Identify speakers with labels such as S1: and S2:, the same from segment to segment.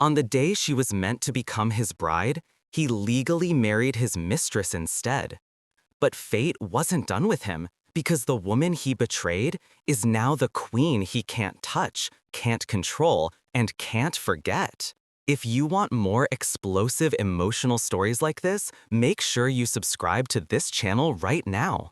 S1: On the day she was meant to become his bride, he legally married his mistress instead. But fate wasn't done with him, because the woman he betrayed is now the queen he can't touch, can't control, and can't forget. If you want more explosive emotional stories like this, make sure you subscribe to this channel right now.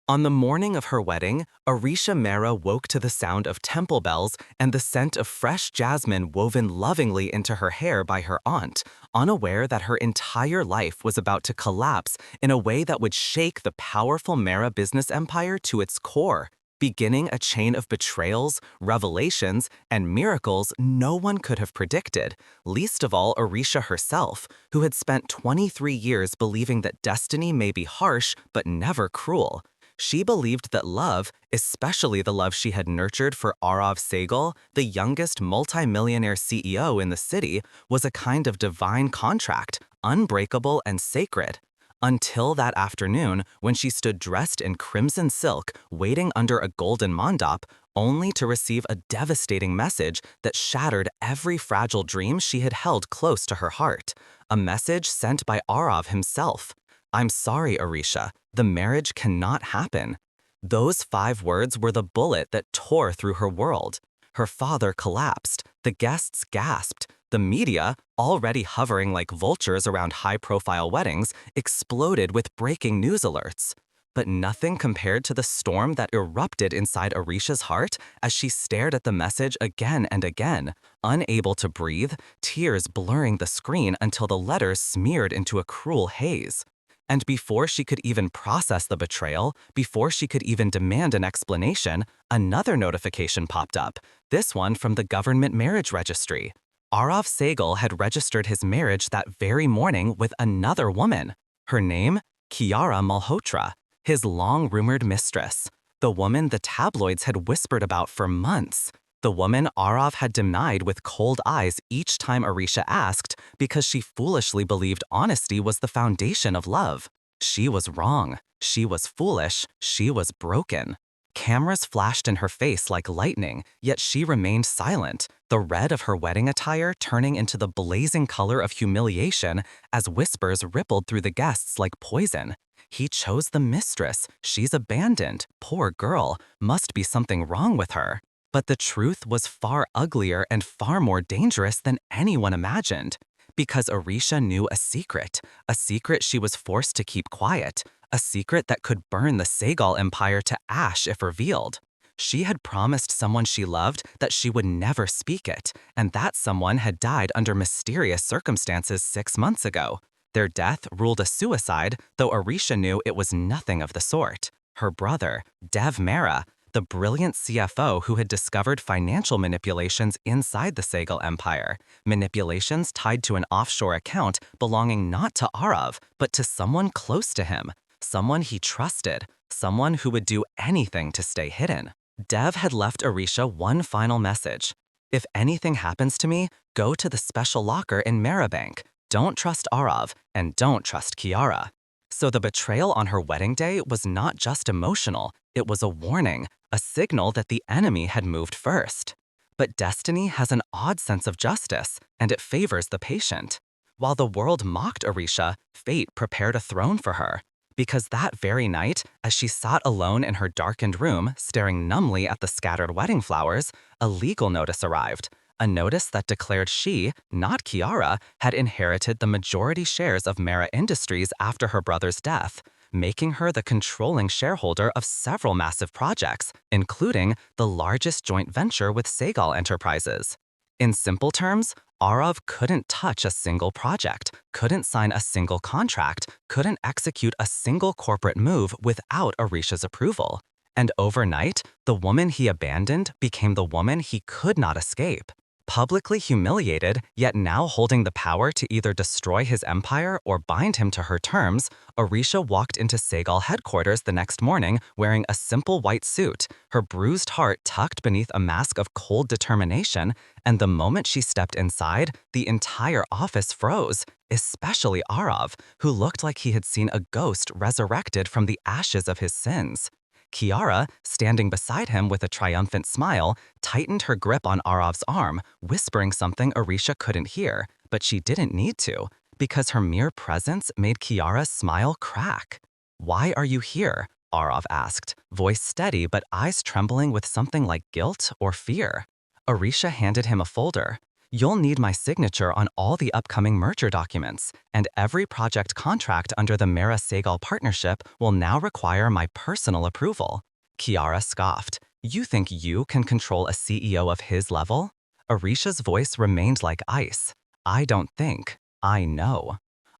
S1: On the morning of her wedding, Arisha Mehra woke to the sound of temple bells and the scent of fresh jasmine woven lovingly into her hair by her aunt, unaware that her entire life was about to collapse in a way that would shake the powerful Mehra business empire to its core, beginning a chain of betrayals, revelations, and miracles no one could have predicted, least of all Arisha herself, who had spent 23 years believing that destiny may be harsh but never cruel. She believed that love, especially the love she had nurtured for Arav Sehgal, the youngest multimillionaire CEO in the city, was a kind of divine contract, unbreakable and sacred. Until that afternoon, when she stood dressed in crimson silk, waiting under a golden mandap, only to receive a devastating message that shattered every fragile dream she had held close to her heart. A message sent by Arav himself. "I'm sorry, Arisha, the marriage cannot happen." Those 5 words were the bullet that tore through her world. Her father collapsed, the guests gasped, the media, already hovering like vultures around high-profile weddings, exploded with breaking news alerts. But nothing compared to the storm that erupted inside Arisha's heart as she stared at the message again and again, unable to breathe, tears blurring the screen until the letters smeared into a cruel haze. And before she could even process the betrayal, before she could even demand an explanation, another notification popped up, this one from the government marriage registry. Arav Sehgal had registered his marriage that very morning with another woman. Her name? Kiara Malhotra, his long-rumored mistress, the woman the tabloids had whispered about for months. The woman Arav had denied with cold eyes each time Arisha asked because she foolishly believed honesty was the foundation of love. She was wrong. She was foolish. She was broken. Cameras flashed in her face like lightning, yet she remained silent, the red of her wedding attire turning into the blazing color of humiliation as whispers rippled through the guests like poison. He chose the mistress. She's abandoned. Poor girl. Must be something wrong with her. But the truth was far uglier and far more dangerous than anyone imagined. Because Arisha knew a secret she was forced to keep quiet, a secret that could burn the Sehgal empire to ash if revealed. She had promised someone she loved that she would never speak it, and that someone had died under mysterious circumstances 6 months ago. Their death ruled a suicide, though Arisha knew it was nothing of the sort. Her brother, Dev Mehra, the brilliant CFO who had discovered financial manipulations inside the Sehgal empire, manipulations tied to an offshore account belonging not to Arav, but to someone close to him, someone he trusted, someone who would do anything to stay hidden. Dev had left Arisha one final message. "If anything happens to me, go to the special locker in Mehra Bank. Don't trust Arav, and don't trust Kiara." So the betrayal on her wedding day was not just emotional, it was a warning, a signal that the enemy had moved first. But destiny has an odd sense of justice, and it favors the patient. While the world mocked Arisha, fate prepared a throne for her. Because that very night, as she sat alone in her darkened room, staring numbly at the scattered wedding flowers, a legal notice arrived. A notice that declared she, not Kiara, had inherited the majority shares of Mehra Industries after her brother's death, making her the controlling shareholder of several massive projects, including the largest joint venture with Sehgal Enterprises. In simple terms, Arav couldn't touch a single project, couldn't sign a single contract, couldn't execute a single corporate move without Arisha's approval. And overnight, the woman he abandoned became the woman he could not escape. Publicly humiliated, yet now holding the power to either destroy his empire or bind him to her terms, Arisha walked into Sehgal headquarters the next morning wearing a simple white suit, her bruised heart tucked beneath a mask of cold determination, and the moment she stepped inside, the entire office froze, especially Arav, who looked like he had seen a ghost resurrected from the ashes of his sins. Kiara, standing beside him with a triumphant smile, tightened her grip on Arav's arm, whispering something Orisha couldn't hear, but she didn't need to, because her mere presence made Kiara's smile crack. "Why are you here?" Arav asked, voice steady but eyes trembling with something like guilt or fear. Orisha handed him a folder. "You'll need my signature on all the upcoming merger documents, and every project contract under the Mara-Segal partnership will now require my personal approval." Kiara scoffed. "You think you can control a CEO of his level?" Orisha's voice remained like ice. "I don't think. I know."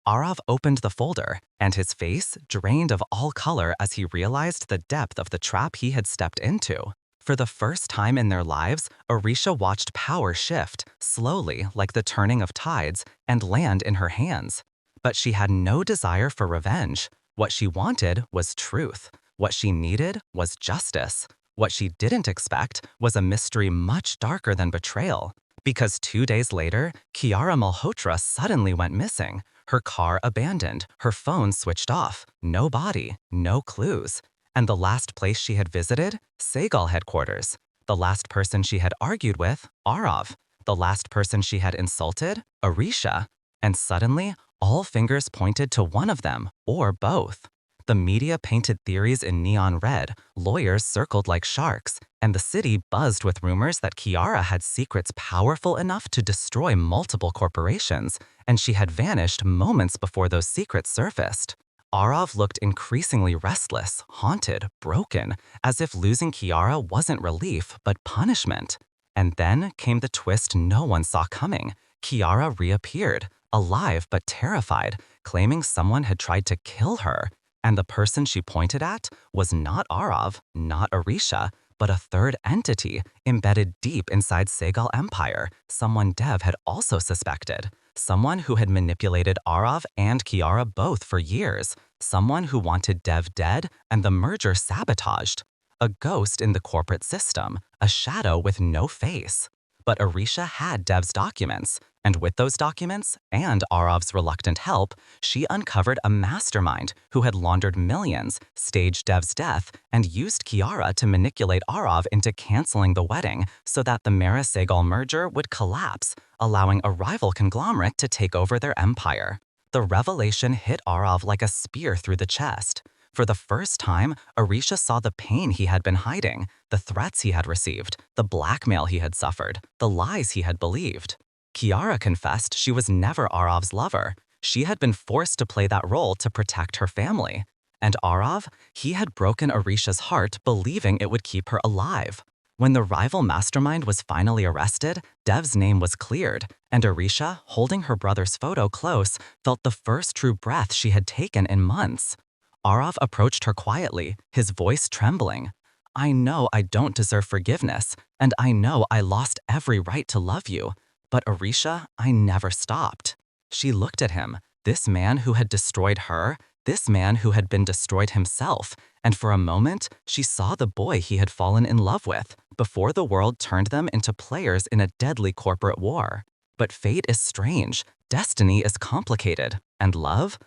S1: Arav opened the folder, and his face drained of all color as he realized the depth of the trap he had stepped into. For the first time in their lives, Orisha watched power shift, slowly like the turning of tides, and land in her hands. But she had no desire for revenge. What she wanted was truth. What she needed was justice. What she didn't expect was a mystery much darker than betrayal. Because 2 days later, Kiara Malhotra suddenly went missing. Her car abandoned, her phone switched off, no body, no clues. And the last place she had visited? Segal headquarters. The last person she had argued with? Arav. The last person she had insulted? Orisha. And suddenly, all fingers pointed to one of them, or both. The media painted theories in neon red, lawyers circled like sharks, and the city buzzed with rumors that Kiara had secrets powerful enough to destroy multiple corporations, and she had vanished moments before those secrets surfaced. Arav looked increasingly restless, haunted, broken, as if losing Kiara wasn't relief, but punishment. And then came the twist no one saw coming. Kiara reappeared, alive but terrified, claiming someone had tried to kill her. And the person she pointed at was not Arav, not Orisha, but a third entity embedded deep inside Segal Empire, someone Dev had also suspected. Someone who had manipulated Arav and Kiara both for years. Someone who wanted Dev dead and the merger sabotaged. A ghost in the corporate system, a shadow with no face. But Orisha had Dev's documents, and with those documents and Arav's reluctant help, she uncovered a mastermind who had laundered millions, staged Dev's death, and used Kiara to manipulate Arav into canceling the wedding so that the Mara-Segal merger would collapse, allowing a rival conglomerate to take over their empire. The revelation hit Arav like a spear through the chest. For the first time, Orisha saw the pain he had been hiding, the threats he had received, the blackmail he had suffered, the lies he had believed. Kiara confessed she was never Arav's lover. She had been forced to play that role to protect her family. And Arav, he had broken Orisha's heart believing it would keep her alive. When the rival mastermind was finally arrested, Dev's name was cleared, and Orisha, holding her brother's photo close, felt the first true breath she had taken in months. Arav approached her quietly, his voice trembling. "I know I don't deserve forgiveness, and I know I lost every right to love you. But Orisha, I never stopped." She looked at him, this man who had destroyed her, this man who had been destroyed himself, and for a moment, she saw the boy he had fallen in love with, before the world turned them into players in a deadly corporate war. But fate is strange, destiny is complicated, and love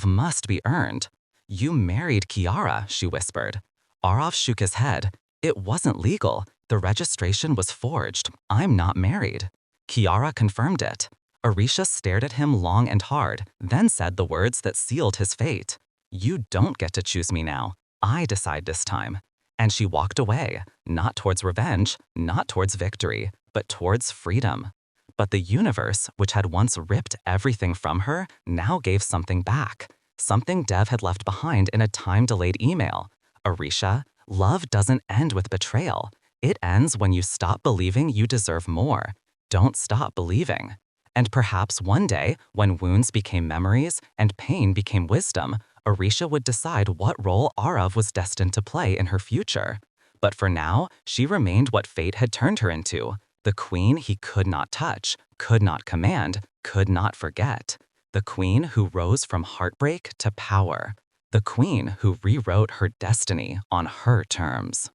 S1: must be earned. "You married Kiara," she whispered. Arav shook his head. "It wasn't legal. The registration was forged. I'm not married." Kiara confirmed it. Orisha stared at him long and hard, then said the words that sealed his fate. "You don't get to choose me now. I decide this time." And she walked away, not towards revenge, not towards victory, but towards freedom. But the universe, which had once ripped everything from her, now gave something back. Something Dev had left behind in a time-delayed email. "Orisha, love doesn't end with betrayal. It ends when you stop believing you deserve more. Don't stop believing." And perhaps one day, when wounds became memories and pain became wisdom, Orisha would decide what role Arav was destined to play in her future. But for now, she remained what fate had turned her into, the queen he could not touch, could not command, could not forget. The queen who rose from heartbreak to power. The queen who rewrote her destiny on her terms.